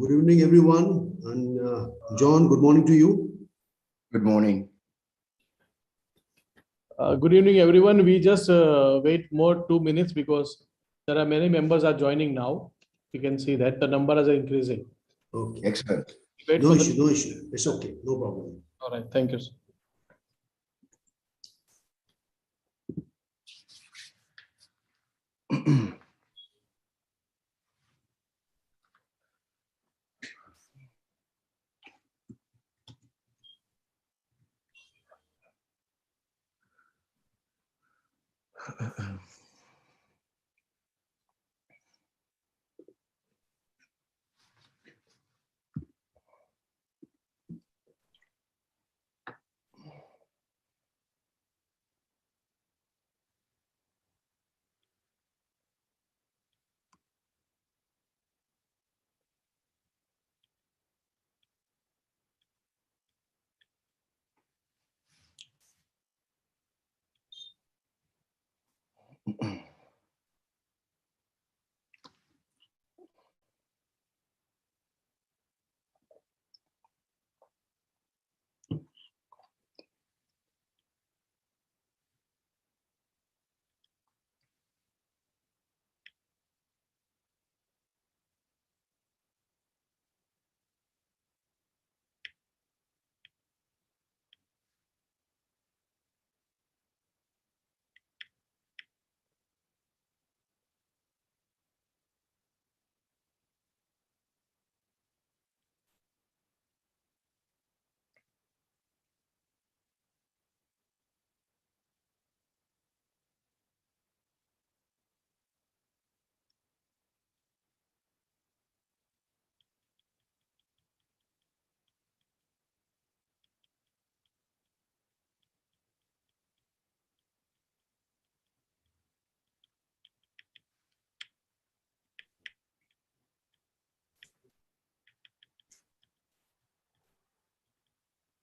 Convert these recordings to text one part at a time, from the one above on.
Good evening, everyone. And John, good morning to you. Good morning. Good evening, everyone. We just wait more 2 minutes because there are many members are joining now. You can see that the number is increasing. Okay. Excellent. Wait No for issue, no issue. It's okay. No problem. All right. Thank you, sir.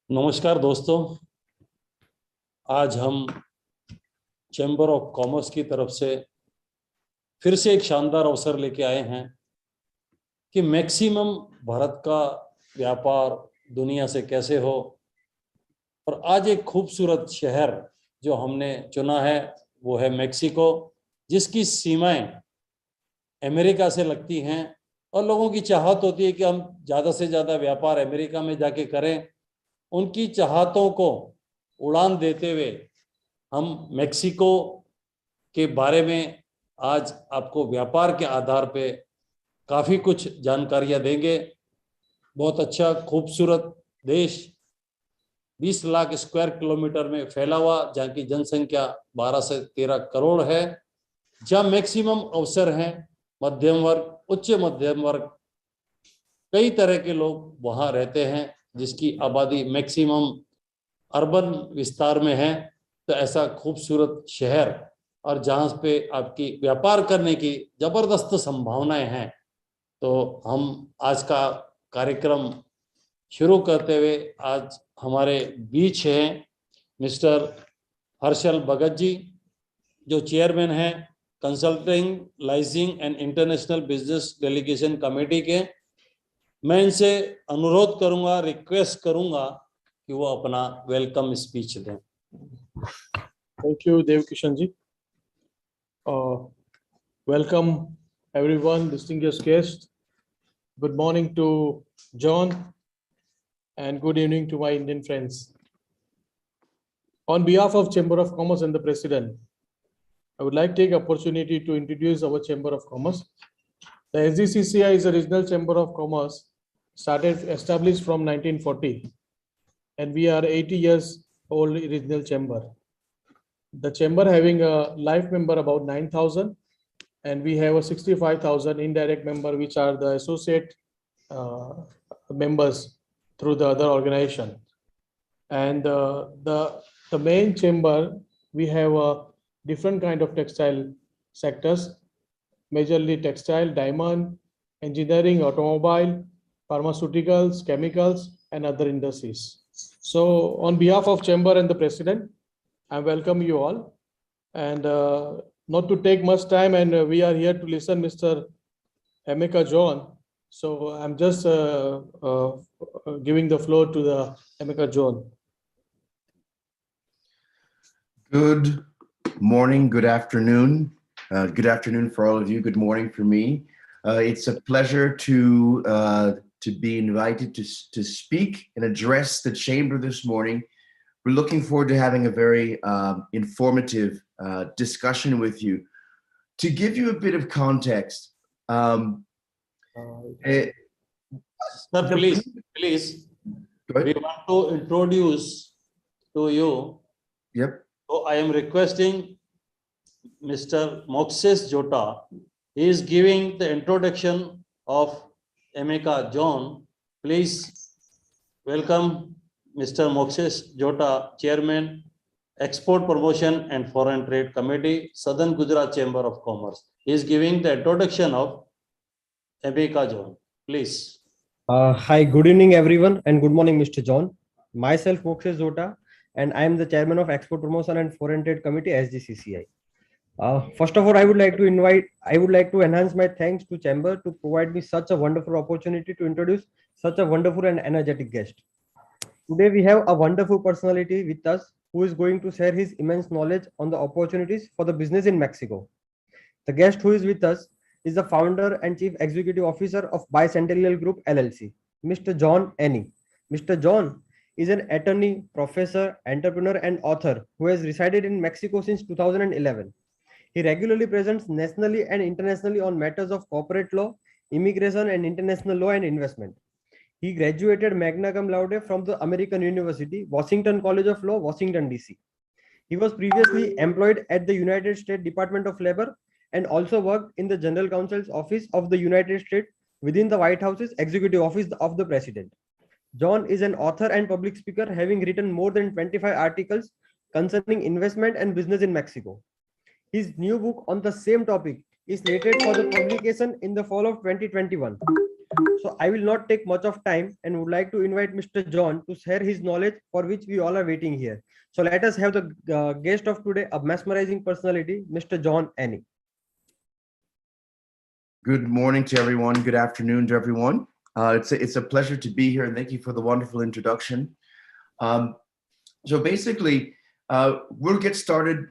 नमस्कार दोस्तों, आज हम chamber of commerce की तरफ से फिर से एक शानदार अवसर लेके आए हैं कि मैक्सिमम भारत का व्यापार दुनिया से कैसे हो। और आज एक खूबसूरत शहर जो हमने चुना है वो है मेक्सिको, जिसकी सीमाएं अमेरिका से लगती हैं और लोगों की चाहत होती है कि हम ज़्यादा से ज़्यादा व्यापार अमेरिका में जाके करें। उनकी चाहतों को उड़ान देते हुए हम मेक्सिको के बारे में आज आपको व्यापार के आधार पे काफ़ी कुछ जानकारियां देंगे। बहुत अच्छा खूबसूरत देश, 20 लाख स्क्वायर किलोमीटर में फैला हुआ, जहाँ की जनसंख्या 12 से 13 करोड़ है, जहाँ मैक्सिमम अवसर हैं, मध्यम वर्ग, उच्च मध्यम वर्ग, कई तरह के लोग वहाँ रहते हैं, जिसकी आबादी मैक्सिमम अर्बन विस्तार में है। तो ऐसा खूबसूरत शहर और जहाँ पे आपकी व्यापार करने की ज़बरदस्त संभावनाएं हैं। तो हम आज का कार्यक्रम शुरू करते हुए आज हमारे बीच हैं मिस्टर हर्षल भगत जी, जो चेयरमैन हैं consulting liaising and international business delegation committee के। मैं इनसे अनुरोध करूंगा, रिक्वेस्ट करूंगा कि वो अपना वेलकम स्पीच दें। Thank you, Dev Kishan ji. Welcome everyone, distinguished guests. Good morning to John and good evening to my Indian friends. On behalf of Chamber of Commerce and the President, I would like to take opportunity to introduce our Chamber of Commerce. The SGCCI is a regional Chamber of Commerce established from 1940, and we are 80 years old regional chamber. The chamber having a live member about 9,000, and we have a 65,000 indirect member, which are the associate members through the other organization. And the main chamber, we have a different kind of textile sectors, majorly textile, diamond, engineering, automobile, pharmaceuticals, chemicals, and other industries. So on behalf of Chamber and the President, I welcome you all. And not to take much time, and we are here to listen Mr. Emeka John So I'm just giving the floor to the Emeka John. Good morning, good afternoon. Good afternoon for all of you. Good morning for me. It's a pleasure to be invited to speak and address the chamber this morning. We're looking forward to having a very informative discussion with you. To give you a bit of context, Sir, please, we want to introduce to you. Yep. So I am requesting Mr. Mokses Jota. He is giving the introduction of Emeka John. Please welcome Mr. Mokses Jota, Chairman, Export Promotion and Foreign Trade Committee, Southern Gujarat Chamber of Commerce. He is giving the introduction of Emeka John. Please. Hi, good evening, everyone, and good morning, Mr. John. Myself, Mokses Zota, and I am the chairman of Export Promotion and Foreign Trade Committee, SGCCI. First of all, I would like to enhance my thanks to Chamber to provide me such a wonderful opportunity to introduce such a wonderful and energetic guest. Today, we have a wonderful personality with us who is going to share his immense knowledge on the opportunities for the business in Mexico. The guest who is with us is the founder and chief executive officer of Bicentennial Group LLC, Mr. John Annie. Mr. John is an attorney, professor, entrepreneur, and author who has resided in Mexico since 2011. He regularly presents nationally and internationally on matters of corporate law, immigration, and international law and investment. He graduated magna cum laude from the American University, Washington College of Law, Washington, D.C. He was previously employed at the United States Department of Labor and also worked in the General Counsel's Office of the United States within the White House's Executive Office of the President. John is an author and public speaker, having written more than 25 articles concerning investment and business in Mexico. His new book on the same topic is slated for the publication in the fall of 2021. So I will not take much of time and would like to invite Mr. John to share his knowledge for which we all are waiting here. So let us have the guest of today, a mesmerizing personality, Mr. John Annie. Good morning to everyone. Good afternoon to everyone. It's a pleasure to be here, and thank you for the wonderful introduction. So basically, we'll get started.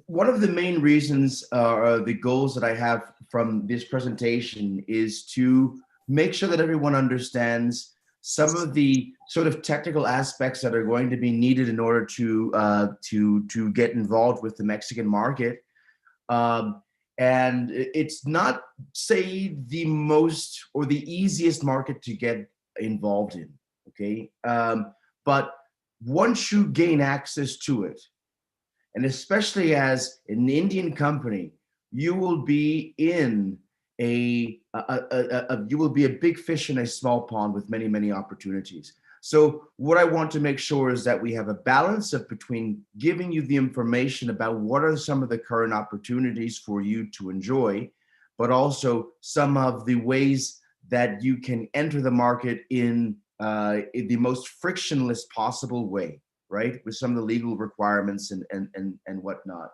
One of the main reasons, the goals that I have from this presentation is to make sure that everyone understands some of the sort of technical aspects that are going to be needed in order to get involved with the Mexican market. And it's not, say, the most or the easiest market to get involved in, okay? But once you gain access to it, and especially as an Indian company, you will be in you will be a big fish in a small pond with many, many opportunities. So what I want to make sure is that we have a balance of between giving you the information about what are some of the current opportunities for you to enjoy, but also some of the ways that you can enter the market in the most frictionless possible way, right? With some of the legal requirements and whatnot.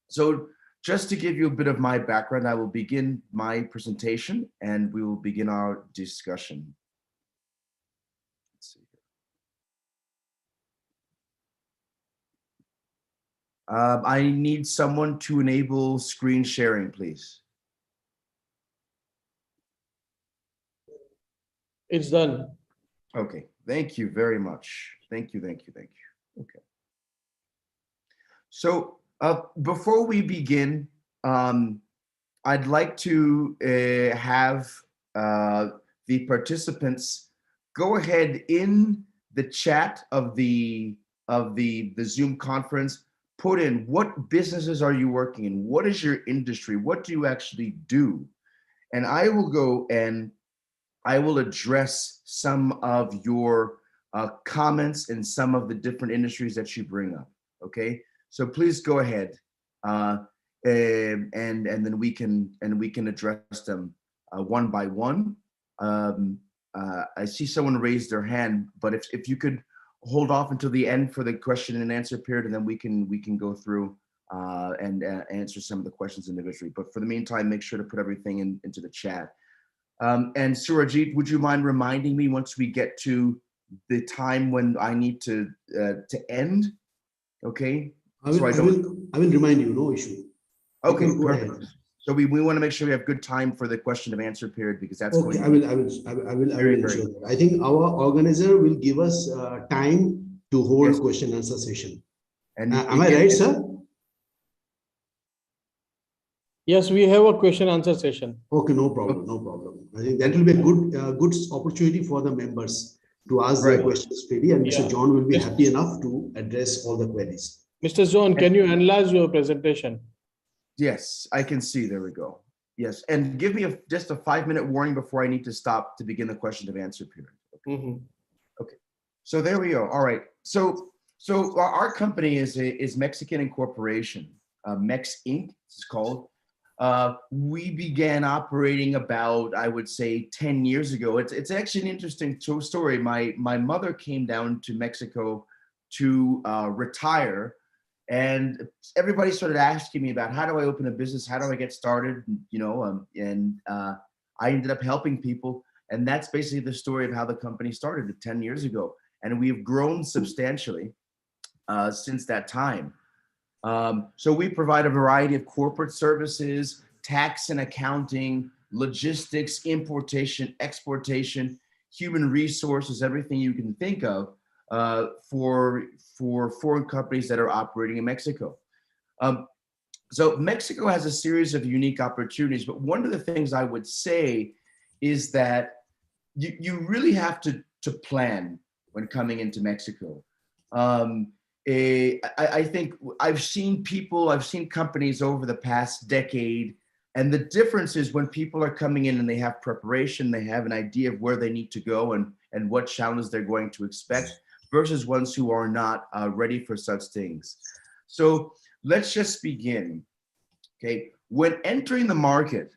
So just to give you a bit of my background, I will begin my presentation and we will begin our discussion. I need someone to enable screen sharing, please. It's done. Okay, thank you very much. Thank you. Okay. So before we begin, I'd like to have the participants go ahead in the chat of the Zoom conference, put in what businesses are you working in? What is your industry? What do you actually do? And I will go and I will address some of your comments and some of the different industries that you bring up. Okay, so please go ahead, and then we can address them one by one. I see someone raise their hand, but if you could hold off until the end for the question and answer period, and then we can go through and answer some of the questions individually. But for the meantime, make sure to put everything into the chat. And Surajit, would you mind reminding me once we get to the time when I need to end? Okay. I will, So I I don't. will, I will remind you, no issue. You Okay, can go perfect. ahead. So we want to make sure we have good time for the question and answer period because that's Okay, going I to be will, I will, I will, I will, I very, will very ensure that. I think our organizer will give us time to hold Yes. question and answer session. and Am I right, sir? Yes, we have a question answer session. Okay, no problem, no problem. I think that will be a good opportunity for the members to ask their Right. questions freely, and Mr. Yeah. John will be Yes. happy enough to address all the queries. Mr. John, can you enlarge your presentation? Yes, I can see. There we go. Yes, and give me just a 5-minute warning before I need to stop to begin the question and answer period. Mhm. So there we go. All right. So our company is Mexican Incorporation, Mex Inc. It's called. We began operating about, I would say, 10 years ago. It's actually an interesting story. My mother came down to Mexico to retire, and everybody started asking me about how do I open a business, how do I get started, I ended up helping people, and that's basically the story of how the company started 10 years ago, and we've grown substantially since that time. So we provide a variety of corporate services, tax and accounting, logistics, importation, exportation, human resources, everything you can think of for foreign companies that are operating in Mexico. So Mexico has a series of unique opportunities, but one of the things I would say is that you really have to plan when coming into Mexico. I think I've seen companies over the past decade, and the difference is when people are coming in and they have preparation, they have an idea of where they need to go and what challenges they're going to expect versus ones who are not ready for such things. So let's just begin. Okay, when entering the market,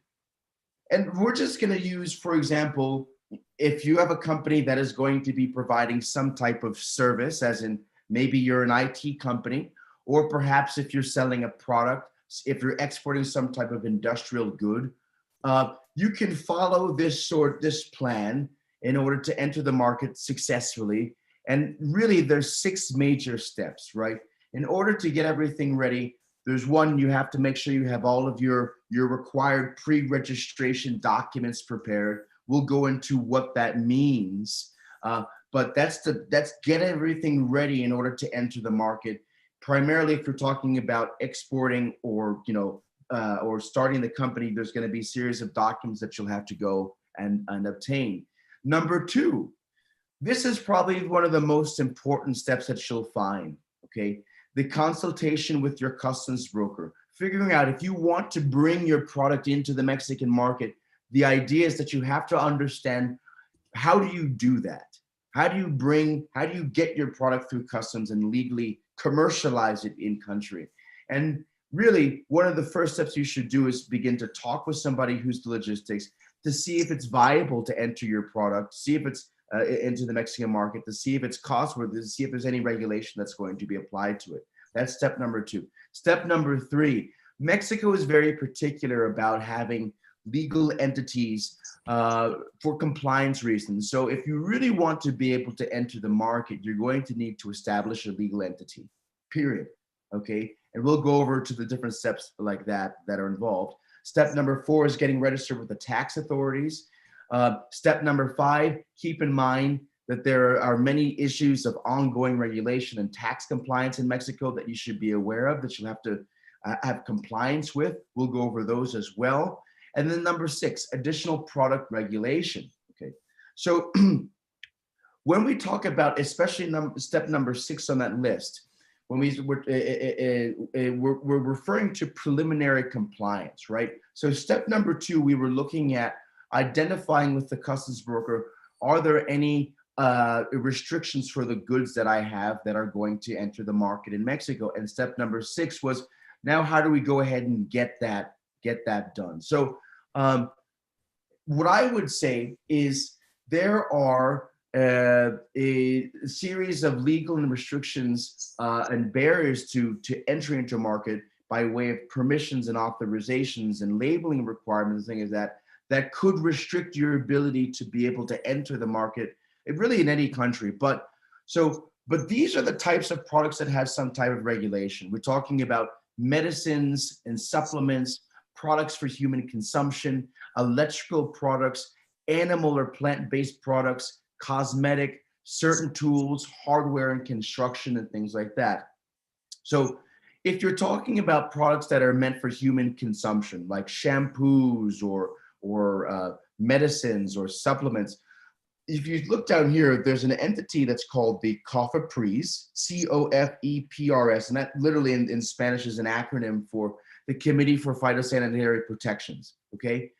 and we're just going to use, for example, if you have a company that is going to be providing some type of service, as in maybe you're an IT company, or perhaps if you're selling a product, if you're exporting some type of industrial good, you can follow this plan in order to enter the market successfully. And really, there's 6 major steps, right? In order to get everything ready, there's one, you have to make sure you have all of your required pre-registration documents prepared. We'll go into what that means, but that's get everything ready in order to enter the market. Primarily, if you're talking about exporting or or starting the company, there's going to be a series of documents that you'll have to go and obtain. Number 2, this is probably one of the most important steps that you'll find. Okay. The consultation with your customs broker, figuring out if you want to bring your product into the Mexican market. The idea is that you have to understand, how do you do that? How do you get your product through customs and legally commercialize it in country? And really, one of the first steps you should do is begin to talk with somebody who's the logistics to see if it's viable to enter your product, see if it's into the Mexican market, to see if it's cost worthy, to see if there's any regulation that's going to be applied to it. That's step number 2. Step number 3, Mexico is very particular about having legal entities for compliance reasons. So if you really want to be able to enter the market, you're going to need to establish a legal entity, period. Okay, and we'll go over to the different steps like that are involved. Step number 4 is getting registered with the tax authorities. Step number 5, keep in mind that there are many issues of ongoing regulation and tax compliance in Mexico that you should be aware of, that you'll have to have compliance with. We'll go over those as well. And then number 6, additional product regulation. Okay, so when we talk about, especially step number 6 on that list, when we're referring to preliminary compliance, right? So step number 2, we were looking at identifying with the customs broker, are there any restrictions for the goods that I have that are going to enter the market in Mexico? And step number 6 was, now how do we go ahead and get that done? So what I would say is there are a series of legal and restrictions and barriers to entry into a market by way of permissions and authorizations and labeling requirements, things like that, that could restrict your ability to be able to enter the market, really in any country. But these are the types of products that have some type of regulation. We're talking about medicines and supplements, products for human consumption, electrical products, animal or plant-based products, cosmetic, certain tools, hardware and construction, and things like that. So if you're talking about products that are meant for human consumption, like shampoos or medicines or supplements, if you look down here, there's an entity that's called the COFEPRIS, COFEPRS, and that literally in Spanish is an acronym for the Committee for Phytosanitary Protections, okay?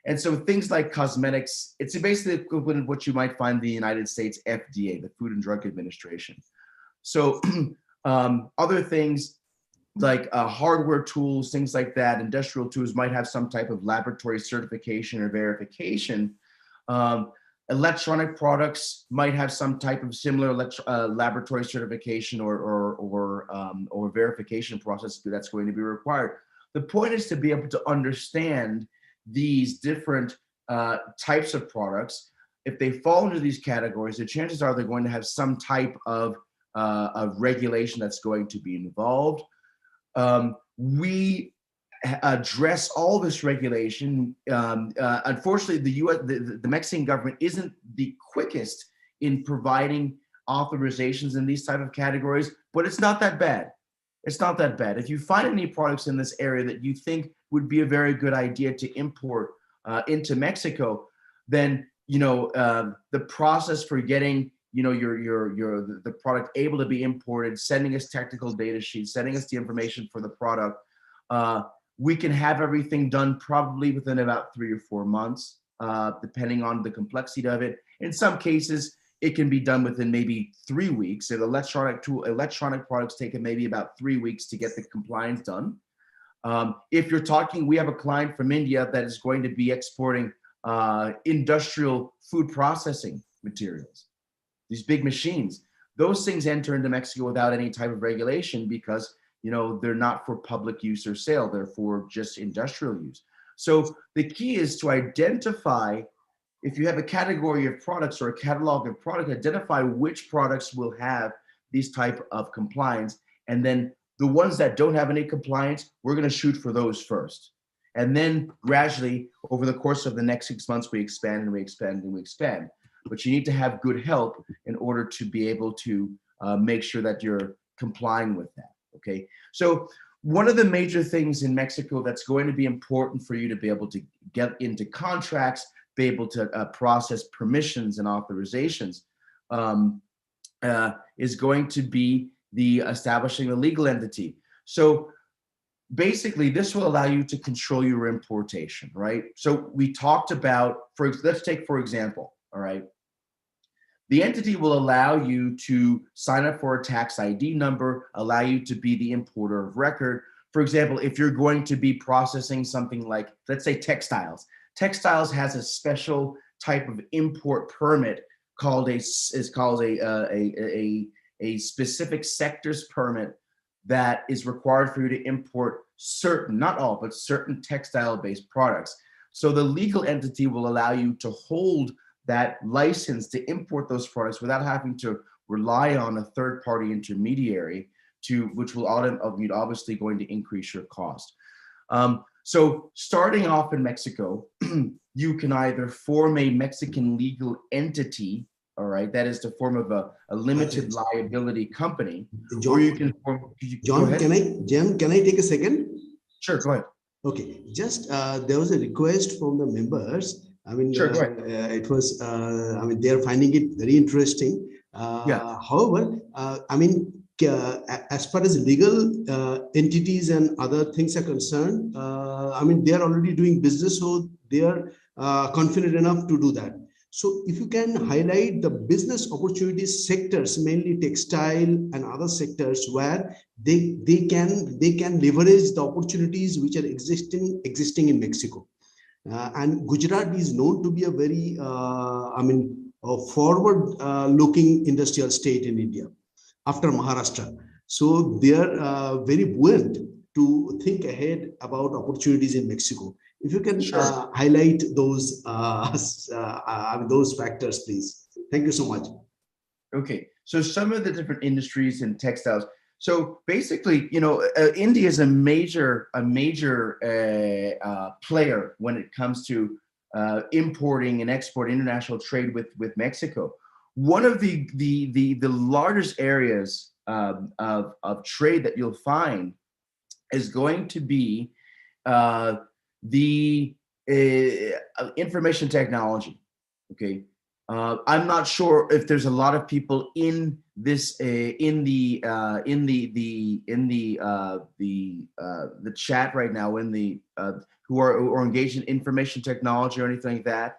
And so things like cosmetics, it's basically equivalent of what you might find in the United States FDA, the Food and Drug Administration. So other things like hardware tools, things like that, industrial tools might have some type of laboratory certification or verification. Electronic products might have some type of similar laboratory certification or verification process that's going to be required. The point is to be able to understand these different types of products. If they fall into these categories, the chances are they're going to have some type of regulation that's going to be involved. We address all this regulation. Unfortunately, the Mexican government isn't the quickest in providing authorizations in these type of categories, but it's not that bad. It's not that bad. If you find any products in this area that you think would be a very good idea to import into Mexico, then the process for getting the product able to be imported, sending us technical data sheets, sending us the information for the product, we can have everything done probably within about 3 or 4 months, depending on the complexity of it. In some cases, it can be done within maybe 3 weeks. If electronic products take maybe about 3 weeks to get the compliance done. If you're talking, we have a client from India that is going to be exporting industrial food processing materials. These big machines, those things enter into Mexico without any type of regulation because they're not for public use or sale, they're for just industrial use. So the key is to identify, if you have a category of products or a catalog of products, identify which products will have these type of compliance. And then the ones that don't have any compliance, we're going to shoot for those first. And then gradually over the course of the next 6 months, we expand and we expand and we expand. But you need to have good help in order to be able to make sure that you're complying with that. Okay, so one of the major things in Mexico that's going to be important for you to be able to get into contracts, be able to process permissions and authorizations, is going to be the establishing a legal entity. So basically, this will allow you to control your importation, right? So we talked about, let's take for example, all right, the entity will allow you to sign up for a tax ID number, allow you to be the importer of record. For example, if you're going to be processing something like, let's say textiles. Textiles has a special type of import permit called a specific sectors permit that is required for you to import certain, not all, but certain textile-based products. So the legal entity will allow you to hold that license to import those products without having to rely on a third-party intermediary, which will obviously going to increase your cost. So starting off in Mexico, you can either form a Mexican legal entity, all right, that is the form of a limited liability company, John, or you can form. John, can I take a second? Sure, go ahead. Okay, just there was a request from the members. I mean, sure, go ahead. It was, I mean, they're finding it very interesting. Yeah. However, I mean, as far as legal entities and other things are concerned, I mean, they are already doing business, so they are confident enough to do that. So if you can highlight the business opportunities sectors, mainly textile and other sectors where they can leverage the opportunities which are existing in Mexico. And Gujarat is known to be a very, I mean, a forward-looking industrial state in India after Maharashtra. So they are very buoyant to think ahead about opportunities in Mexico. If you can Sure. highlight those factors, please. Thank you so much. Okay, so some of the different industries in textiles. So basically, India is a major player when it comes to importing and exporting international trade with Mexico. One of the largest areas of trade that you'll find is going to be the information technology. Okay, I'm not sure if there's a lot of people in this the chat right now who are engaged in information technology or anything like that.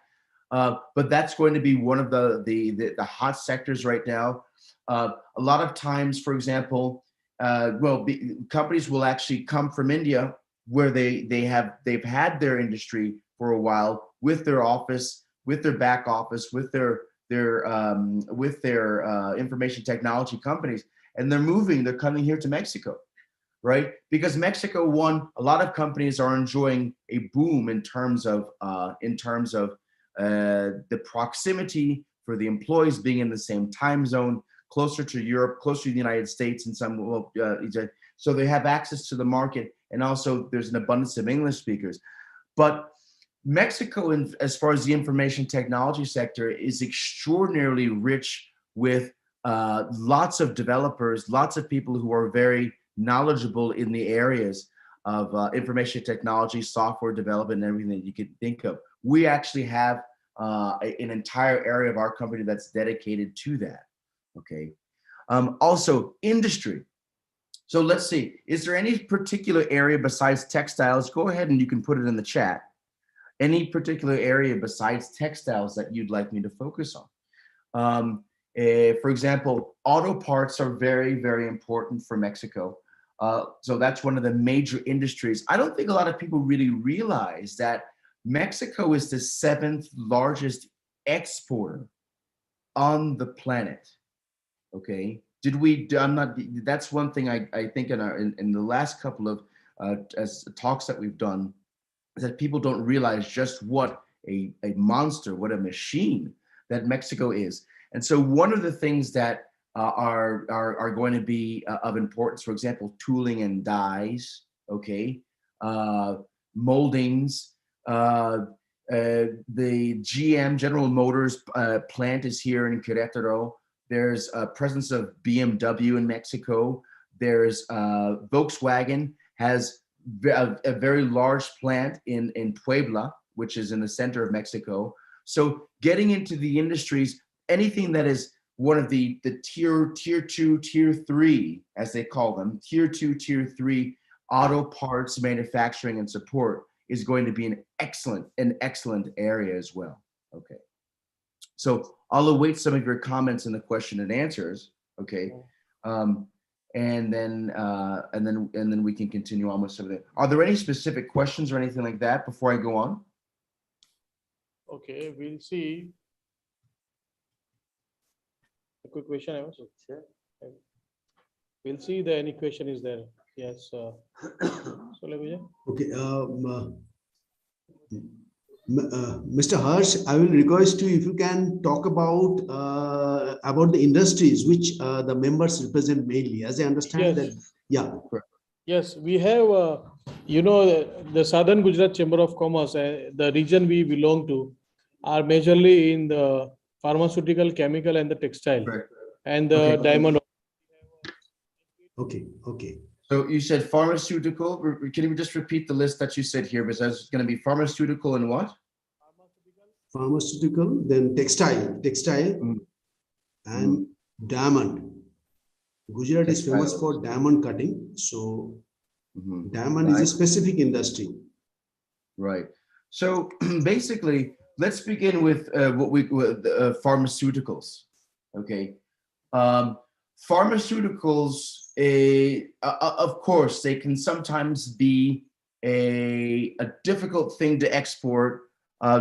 But that's going to be one of the hot sectors right now. A lot of times, for example, companies will actually come from India where they've had their industry for a while with their office, with their back office, with their information technology companies, and they're coming here to Mexico, right? Because Mexico, a lot of companies are enjoying a boom in terms of the proximity for the employees being in the same time zone, closer to Europe, closer to the United States, and so they have access to the market, and also there's an abundance of English speakers. But Mexico, as far as the information technology sector, is extraordinarily rich with lots of developers, lots of people who are very knowledgeable in the areas of information technology, software development, and everything that you could think of. We actually have an entire area of our company that's dedicated to that. Okay. Also, industry. So let's see, is there any particular area besides textiles? Go ahead and you can put it in the chat. Any particular area besides textiles that you'd like me to focus on? For example, auto parts are very, very important for Mexico. So that's one of the major industries. I don't think a lot of people really realize that Mexico is the 7th largest exporter on the planet. Okay, that's one thing I think in the last couple of talks that we've done, is that people don't realize just what a monster, what a machine that Mexico is. And so one of the things that are going to be of importance, for example, tooling and dyes, okay, moldings, the GM, General Motors plant is here in Querétaro. There's a presence of BMW in Mexico. There's Volkswagen has a very large plant in Puebla, which is in the center of Mexico. So getting into the industries, anything that is one of the tier 2, tier 3, as they call them, tier 2, tier 3 auto parts manufacturing and support is going to be an excellent area as well. Okay. So I'll await some of your comments in the question and answers. Okay. And then we can continue on with some of it. Are there any specific questions or anything like that before I go on? Okay, we'll see. A quick question, I was sure. We'll see if any question is there. Yes. So let me. Okay. Mr. Harsh, I will request you if you can talk about the industries which the members represent mainly. As I understand that, yeah. Yes, we have, the Southern Gujarat Chamber of Commerce, the region we belong to, are majorly in the pharmaceutical, chemical, and the textile, and the diamond. Okay. So you said pharmaceutical. Can you just repeat the list that you said here? Because it's going to be pharmaceutical and what? Pharmaceutical, then textile, and diamond. Gujarat is famous for diamond cutting. So diamond is a specific industry. Right. So basically, let's begin with pharmaceuticals. Okay. Pharmaceuticals, of course, they can sometimes be a difficult thing to export,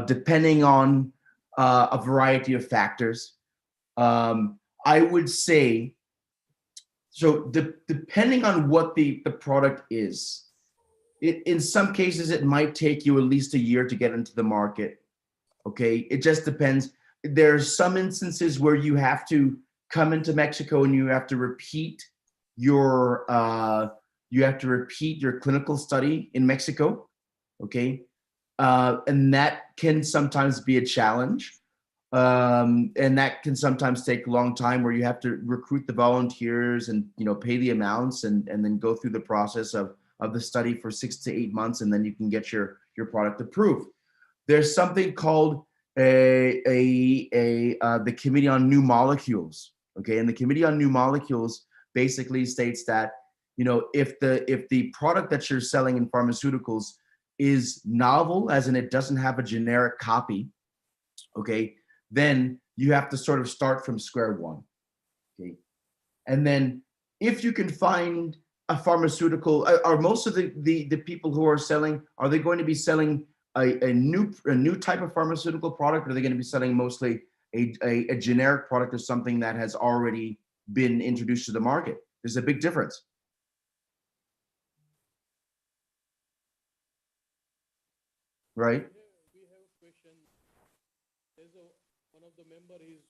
depending on a variety of factors. I would say, so depending on what the product is, In some cases, it might take you at least a year to get into the market. Okay, it just depends. There's some instances where you have to come into Mexico and you have to repeat your clinical study in Mexico. Okay, and that can sometimes be a challenge. And that can sometimes take a long time where you have to recruit the volunteers and pay the amounts and then go through the process of the study for 6 to 8 months, and then you can get your product approved. There's something called the Committee on New Molecules. Okay, and the Committee on New Molecules basically states that if the product that you're selling in pharmaceuticals is novel, as in it doesn't have a generic copy, okay, then you have to sort of start from square one. Okay, and then if you can find a pharmaceutical, are most of the people who are selling, are they going to be selling a new type of pharmaceutical product, or are they going to be selling mostly a generic product or something that has already been introduced to the market? There's a big difference. Right? We have a question. There's one of the member is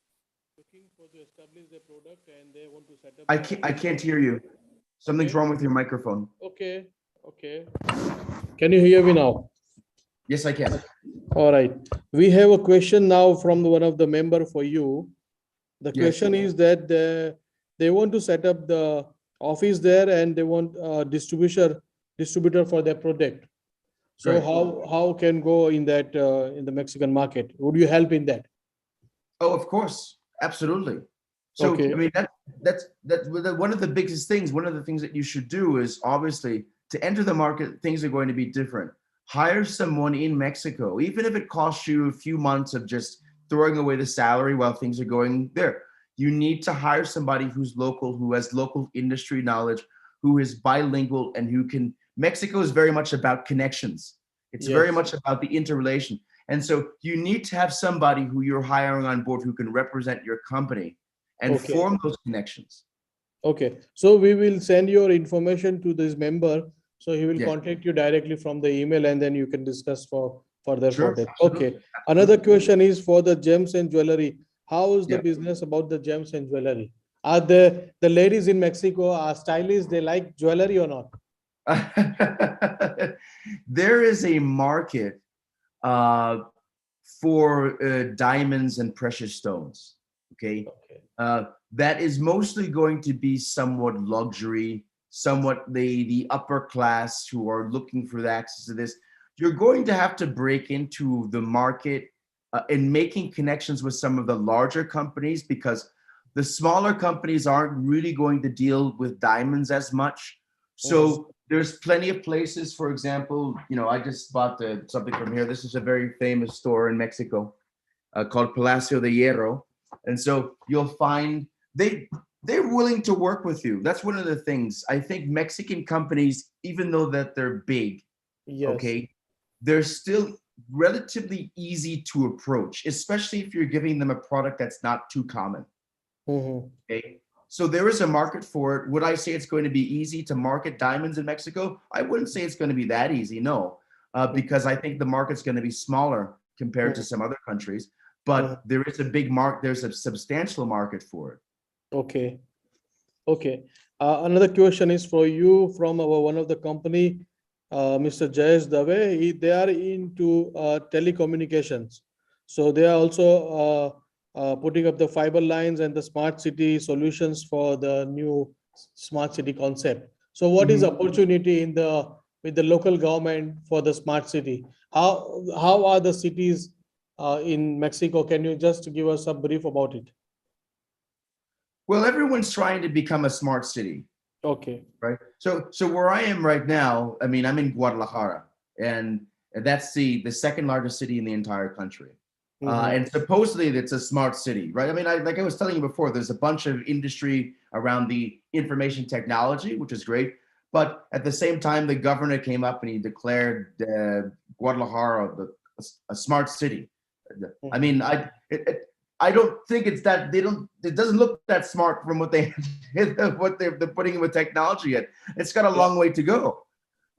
looking to establish their product and they want to set up. I can't hear you. Something's wrong with your microphone. Okay. Can you hear me now? Yes, I can. All right. We have a question now from one of the member for you. The Yes. question is that they want to set up the office there and they want a distributor for their product. So Right. how can go in that in the Mexican market? Would you help in that? Oh, of course, absolutely. So Okay. I mean that's one of the biggest things. One of the things that you should do is obviously to enter the market. Things are going to be different. Hire someone in Mexico, even if it costs you a few months of just throwing away the salary while things are going there. You need to hire somebody who's local, who has local industry knowledge, who is bilingual, and who can. Mexico is very much about connections. It's very Yes. much about the interrelation. And so you need to have somebody who you're hiring on board who can represent your company and Okay. form those connections. Okay. So we will send your information to this member. So he will Yes. contact you directly from the email and then you can discuss for further Sure, for that. absolutely. Okay. Another question is for the gems and jewelry. How is the Yeah. business about the gems and jewelry? Are the ladies in Mexico are stylists? They like jewelry or not? There is a market for diamonds and precious stones. Okay. Okay. That is mostly going to be somewhat luxury, somewhat the upper class who are looking for the access to this. You're going to have to break into the market in making connections with some of the larger companies, because the smaller companies aren't really going to deal with diamonds as much. So there's plenty of places, for example, I just bought something from here. This is a very famous store in Mexico called Palacio de Hierro. And so you'll find they're willing to work with you. That's one of the things. I think Mexican companies, even though that they're big, Yes. okay, they're still relatively easy to approach, especially if you're giving them a product that's not too common. Mhm. Okay. So there is a market for it. Would I say it's going to be easy to market diamonds in Mexico? I wouldn't say it's going to be that easy, no, because I think the market's going to be smaller compared to some other countries. But there is a big market. There's a substantial market for it. Okay. Another question is for you from one of the company, Mr. Jayesh Dave. They are into telecommunications. So they are also putting up the fiber lines and the smart city solutions for the new smart city concept. So what is opportunity with the local government for the smart city? How are the cities in Mexico? Can you just give us a brief about it? Well, everyone's trying to become a smart city, Okay. right? So where I am right now, I mean, I'm in Guadalajara, and that's the second largest city in the entire country. And supposedly it's a smart city, right? I mean, like I was telling you before, there's a bunch of industry around the information technology, which is great. But at the same time, the governor came up and he declared Guadalajara a smart city. I mean, I don't think it's that it doesn't look that smart from what they're putting in with technology yet. It's got a long way to go,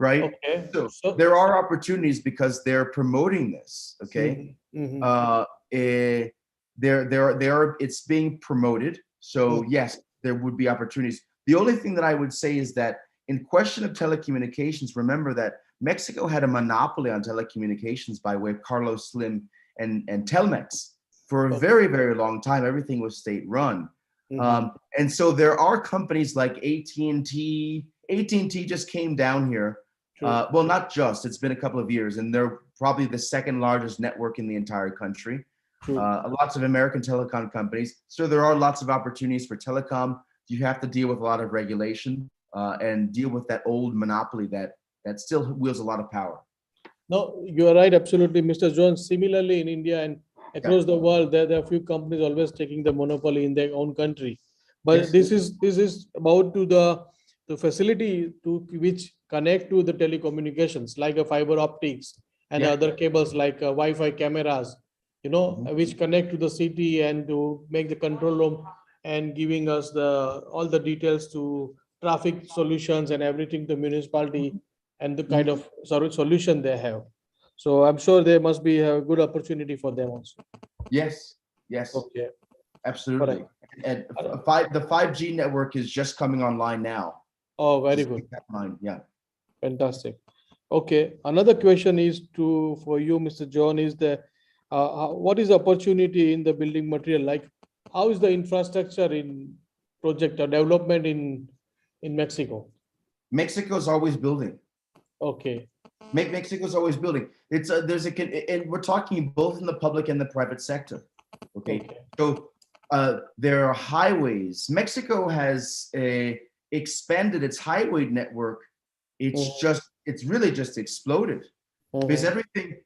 right? Okay. So there are opportunities because they're promoting this. Okay, Mhm. it's being promoted. So yes, there would be opportunities. The only thing that I would say is that in question of telecommunications, remember that Mexico had a monopoly on telecommunications by way of Carlos Slim and Telmex for a very, very long time. Everything was state run. And so there are companies like AT&T. AT&T just came down here. Well, not just, it's been a couple of years, and they're probably the second largest network in the entire country. Lots of American telecom companies. So there are lots of opportunities for telecom. You have to deal with a lot of regulation and deal with that old monopoly that still wields a lot of power. No, you are right, absolutely, Mr. Jones. Similarly, in India and across the world, there are a few companies always taking the monopoly in their own country. But this is about to the facility to which connect to the telecommunications, like a fiber optics and other cables like Wi-Fi cameras, which connect to the city and to make the control room and giving us all the details to traffic solutions and everything to municipality and the kind of solution they have. So I'm sure there must be a good opportunity for them also. Yes, Okay. absolutely. And the 5G network is just coming online now. Oh, very good. Yeah. Fantastic. Okay. Another question is for you, Mr. John, is what is the opportunity in the building material? Like, how is the infrastructure in project or development in Mexico? Mexico's always building. Okay. Mexico's always building. And we're talking both in the public and the private sector. Okay. So there are highways. Mexico has expanded its highway network. It's really just exploded. Because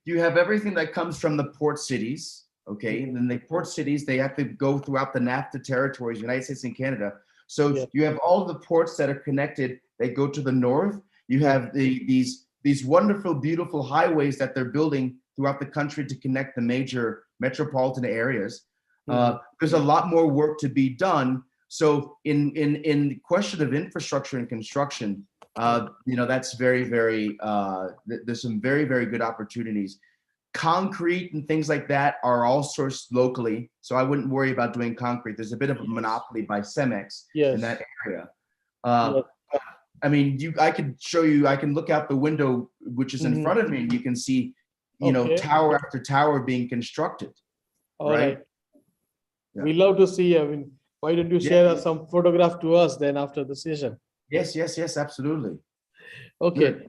you have everything that comes from the port cities. Okay. And then the port cities, they have to go throughout the NAFTA territories, United States and Canada. So you have all the ports that are connected. They go to the north. You have these wonderful, beautiful highways that they're building throughout the country to connect the major metropolitan areas. There's a lot more work to be done. So in question of infrastructure and construction, that's very, very, there's some very, very good opportunities. Concrete and things like that are all sourced locally. So I wouldn't worry about doing concrete. There's a bit of a monopoly by Cemex in that area. I mean, I could show you, I can look out the window, which is in front of me, and you can see, tower after tower being constructed. All right. We love to see. I mean, why don't you share some photograph to us then after the session? Yes, absolutely. Okay,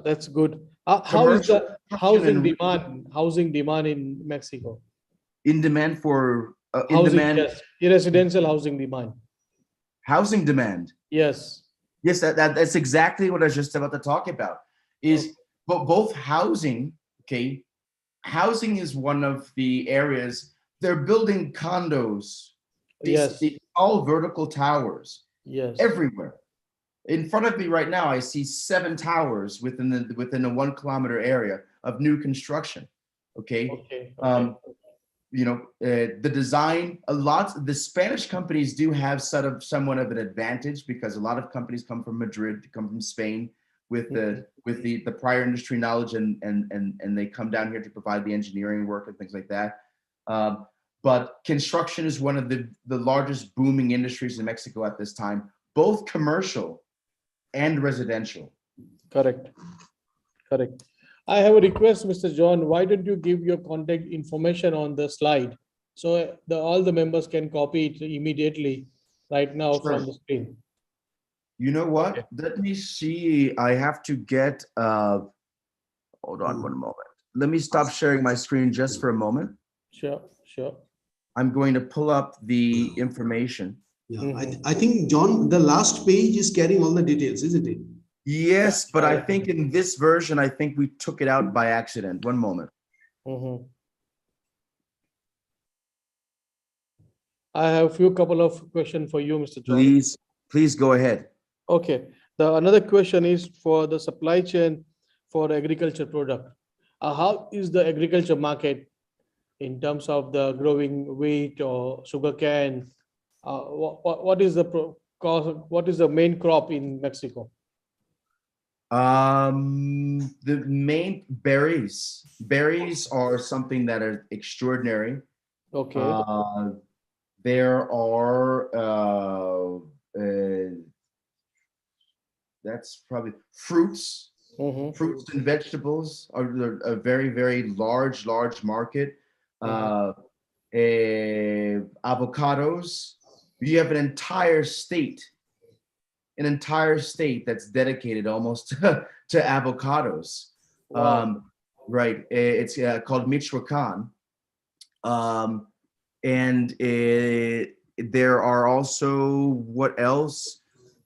that's good. How is the housing demand in Mexico? In demand for residential housing demand. Housing demand. Yes. Yes, that's exactly what I was just about to talk about. But both housing, okay, housing is one of the areas. They're building condos. These all vertical towers. Yes. Everywhere. In front of me right now, I see 7 towers within a 1 kilometer area of new construction. Okay. The design, the Spanish companies do have somewhat of an advantage because a lot of companies come from Madrid, come from Spain with the prior industry knowledge and they come down here to provide the engineering work and things like that. But construction is one of the largest booming industries in Mexico at this time, both commercial and residential. Correct. I have a request, Mr. John. Why don't you give your contact information on the slide so all the members can copy it immediately right now from the screen? You know what? Let me see. I have to get. Hold on 1 moment. Let me stop sharing my screen just for a moment. Sure. I'm going to pull up the information. Yeah, I think, John, the last page is carrying all the details, isn't it? Yes, but I think in this version, I think we took it out by accident. 1 moment. I have a couple of questions for you, Mr. John. Please go ahead. Okay. Another question is for the supply chain for agriculture product. How is the agriculture market in terms of the growing wheat or sugarcane? What is the cost? What is the main crop in Mexico? The main berries are something that are extraordinary. Okay. There are that's probably fruits. Mhm. Fruits and vegetables are a very, very large market. Uh, Avocados. You have an entire state that's dedicated almost to avocados. Wow. Right. It's called Michoacan. Um, and there are also, what else?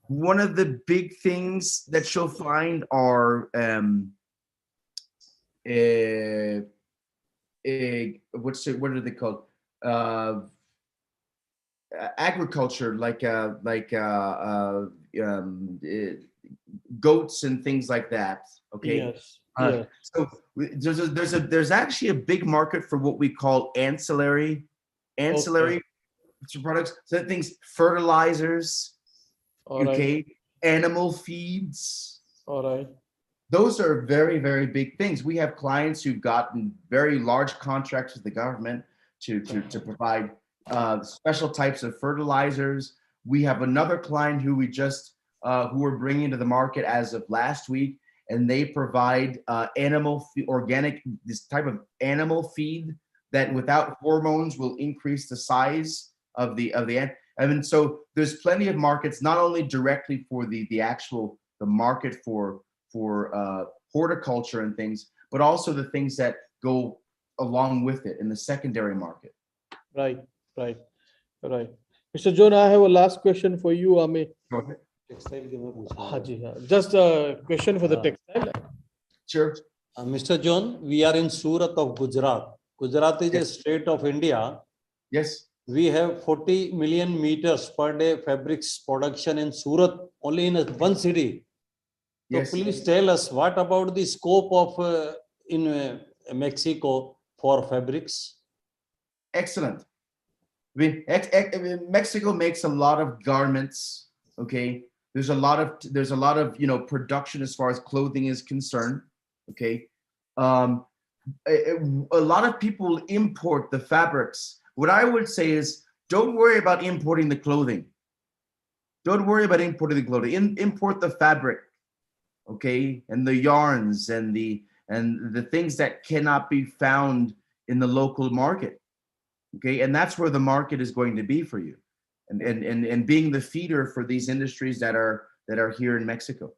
One of the big things that you'll find are what are they called? Uh, Agriculture, goats and things like that. Okay. Yes. Yes. So there's actually a big market for what we call ancillary Okay. products. So things, fertilizers, All right. okay, animal feeds. All right. Those are very, very big things. We have clients who've gotten very large contracts with the government to provide special types of fertilizers. We have another client who we just who we're bringing to the market as of last week, and they provide organic, this type of animal feed that without hormones will increase the size of the ant. I mean, so there's plenty of markets, not only directly for the actual the market for horticulture and things, but also the things that go along with it in the secondary market. Right. Right. Right. Mr. John, I have a last question for you. Textile के मैं पूछ रहा हाँ हूँ। जी, हाँ. Just a question for the textile. Sure. Mr. John, we are in Surat of Gujarat. Gujarat is a Yes. state of India. Yes. We have 40 million meters per day fabrics production in Surat, only in one city. So Yes. please tell us what about the scope of in Mexico for fabrics? Excellent. I mean, Mexico makes a lot of garments. Okay, there's a lot of production as far as clothing is concerned. Okay, um, a lot of people import the fabrics. What I would say is, don't worry about importing the clothing. Don't worry about importing the clothing. Import the fabric, okay, and the yarns and the things that cannot be found in the local market. Okay, and that's where the market is going to be for you, and being the feeder for these industries that are here in Mexico.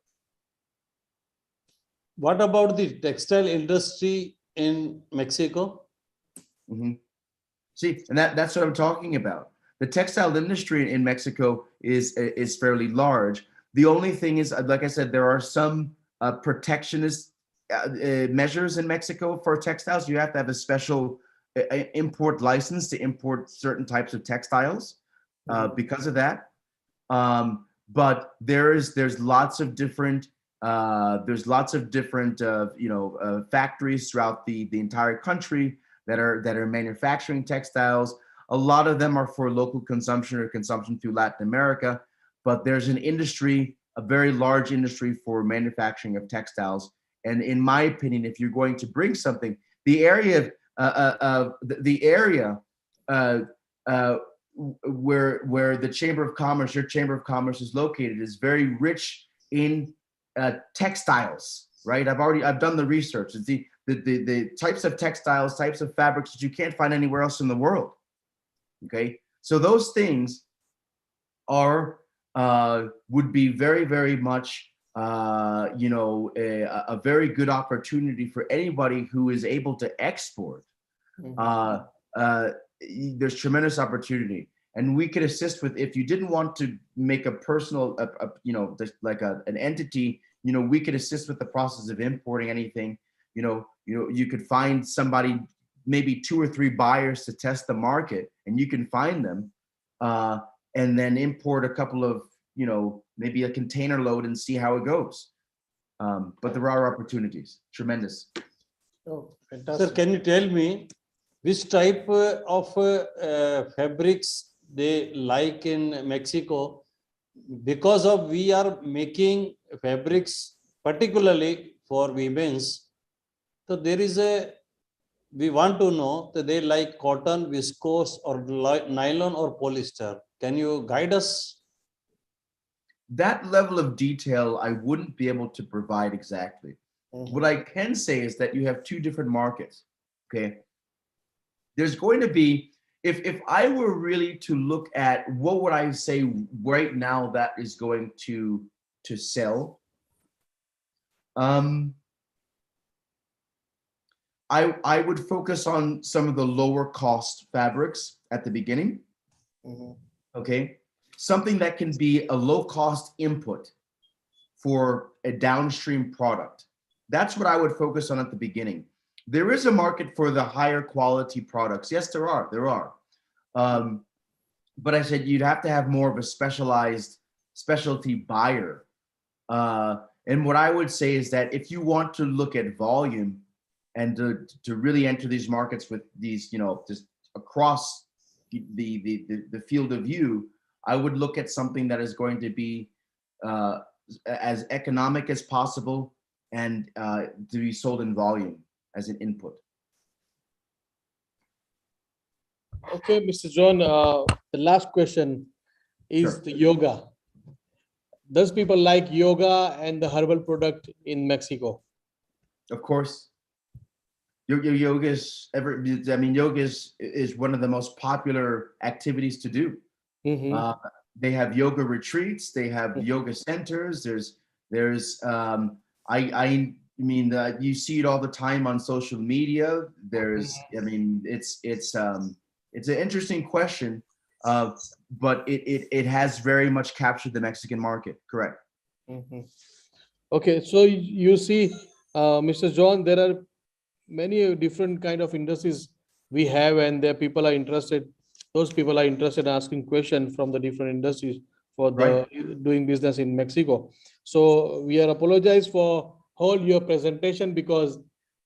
What about the textile industry in Mexico? Mhm. See, and that's what I'm talking about. The textile industry in Mexico is fairly large. The only thing is, like I said, there are some protectionist measures in Mexico for textiles. You have to have a special import license to import certain types of textiles because of that. But there's lots of different factories throughout the entire country that are manufacturing textiles. A lot of them are for local consumption or consumption through Latin America, but there's an industry, a very large industry for manufacturing of textiles. And in my opinion, if you're going to bring something, the area where the Chamber of Commerce, your Chamber of Commerce is located, is very rich in textiles, right? I've done the research. It's the types of textiles, types of fabrics that you can't find anywhere else in the world. Okay, so those things are would be very, very much a very good opportunity for anybody who is able to export. There's tremendous opportunity, and we could assist with, if you didn't want to make a personal, an entity, we could assist with the process of importing anything. You could find somebody, maybe 2 or 3 buyers to test the market, and you can find them, and then import a couple of, maybe a container load and see how it goes. But there are opportunities, tremendous. Oh, fantastic. Sir, can you tell me which type of fabrics they like in Mexico? Because of we are making fabrics particularly for women's. So there is we want to know that they like cotton, viscose, or nylon or polyester. Can you guide us? That level of detail I wouldn't be able to provide exactly. What I can say is that you have two different markets. Okay. There's going to be, if I were really to look at what would I say right now that is going to sell, I would focus on some of the lower cost fabrics at the beginning. Okay. Something that can be a low cost input for a downstream product. That's what I would focus on at the beginning. There is a market for the higher quality products. Yes, there are. But I said you'd have to have more of a specialty buyer. And what I would say is that if you want to look at volume and to really enter these markets with these, just across the field of view, I would look at something that is going to be as economic as possible and to be sold in volume as an input. Okay, Mr. John, the last question is Sure. the yoga. Does people like yoga and the herbal product in Mexico? Of course, yoga is one of the most popular activities to do. They have yoga retreats. They have yoga centers. You see it all the time on social media. It's an interesting question, but it has very much captured the Mexican market. Correct. Okay, so you see, Mr. John, there are many different kind of industries we have, and there people are interested. Those people are interested in asking questions from the different industries for the doing business in Mexico. So we are apologize for hold your presentation because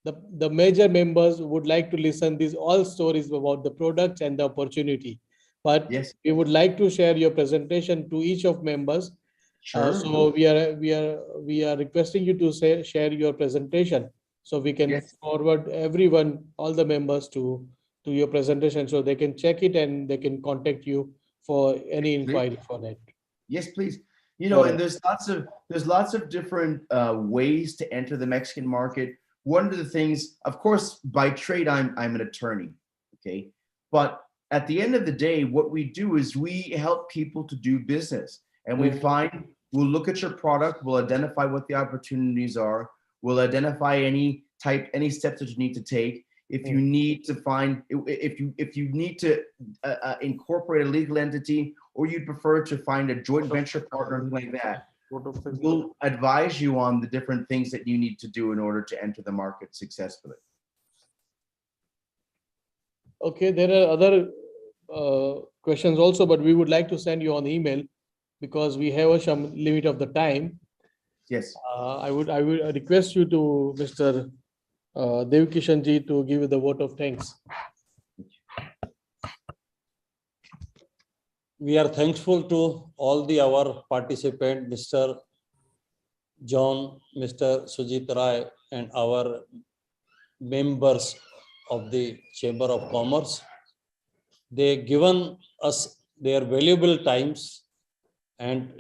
the major members would like to listen these all stories about the products and the opportunity. But Yes. we would like to share your presentation to each of members. Sure. So we are requesting you to share your presentation so we can forward everyone, all the members to your presentation so they can check it and they can contact you for any inquiry for that. Yes, please. And there's lots of different ways to enter the Mexican market. One of the things, of course, by trade, I'm an attorney. Okay. But at the end of the day, what we do is we help people to do business, and we'll look at your product, we'll identify what the opportunities are, we'll identify any steps that you need to take. If you need to incorporate a legal entity, or you'd prefer to find a joint venture partner like that, we'll advise you on the different things that you need to do in order to enter the market successfully. Okay, there are other questions also, but we would like to send you on email because we have some limit of the time. Yes. I would request you to Mr. Devkishanji to give you the vote of thanks. We are thankful to all our participants, Mr. John, Mr. Sujit Rai, and our members of the Chamber of Commerce. They given us their valuable times, and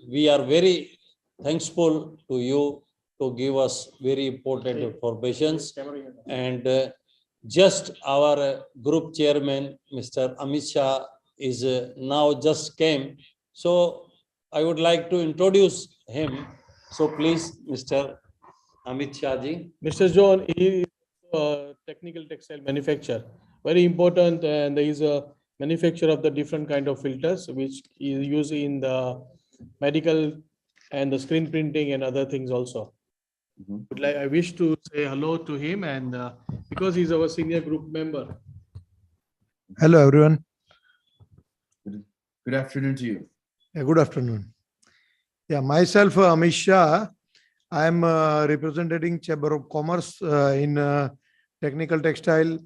we are very thankful to you to give us very important information. And just our group chairman, Mr. Amit Shah, is now just came. So I would like to introduce him. So please, Mr. Amit Shah ji. Mr. John, he is a technical textile manufacturer, very important, and he is a manufacturer of the different kind of filters which is used in the medical and the screen printing and other things also. I wish to say hello to him, and because he's our senior group member. Hello, everyone. Good afternoon to you. Yeah, good afternoon. Yeah, myself, Amit Shah. I am representing Chamber of Commerce in technical textile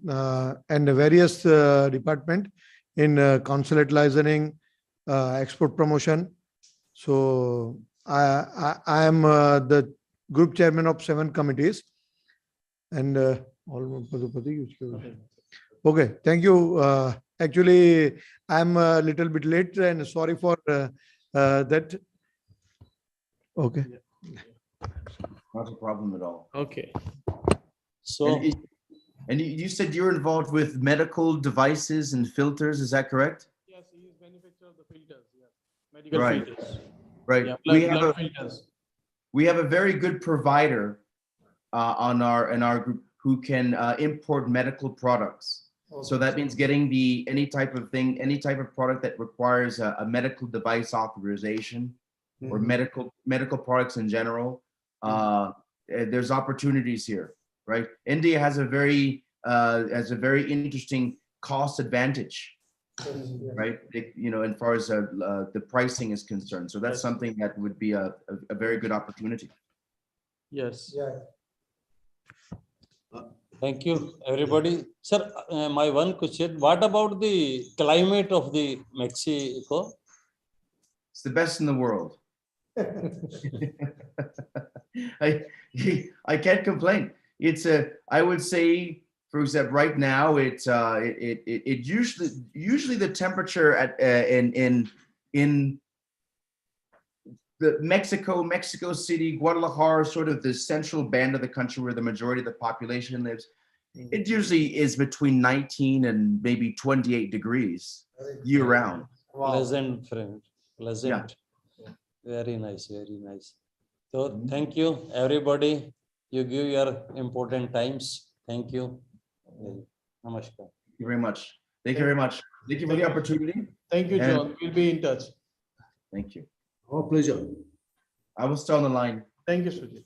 and various department in consulate licensing, export promotion. So I am the group chairman of 7 committees. And okay, thank you. Actually, I'm a little bit late and sorry for that. Okay. Not a problem at all. Okay. So, And you said you're involved with medical devices and filters, is that correct? Yes, he is manufacturer of the filters. Yeah. Medical Right. filters. Right. Yeah, we blood, have blood a filters. we have a very good provider in our group who can import medical products. So that means getting any type of product that requires a medical device authorization or medical products in general. There's opportunities here, right? India has a very interesting cost advantage, right? As far as the pricing is concerned. So that's Yes. something that would be a very good opportunity. Yes. thank you, everybody. Sir, my one question, what about the climate of the Mexico? It's the best in the world. I can't complain. I would say, for example, right now it usually the temperature in the Mexico City, Guadalajara, sort of the central band of the country where the majority of the population lives, it usually is between 19 and maybe 28 degrees year round. Pleasant, friend. Pleasant. Very nice, very nice. So thank you, everybody. You give your important times. Thank you. Namaskar. Thank you very much. Thank you very much. Thank you for the opportunity. Thank you, And- John. We'll be in touch. Thank you. Our pleasure. I will stay on the line. Thank you, Sujit.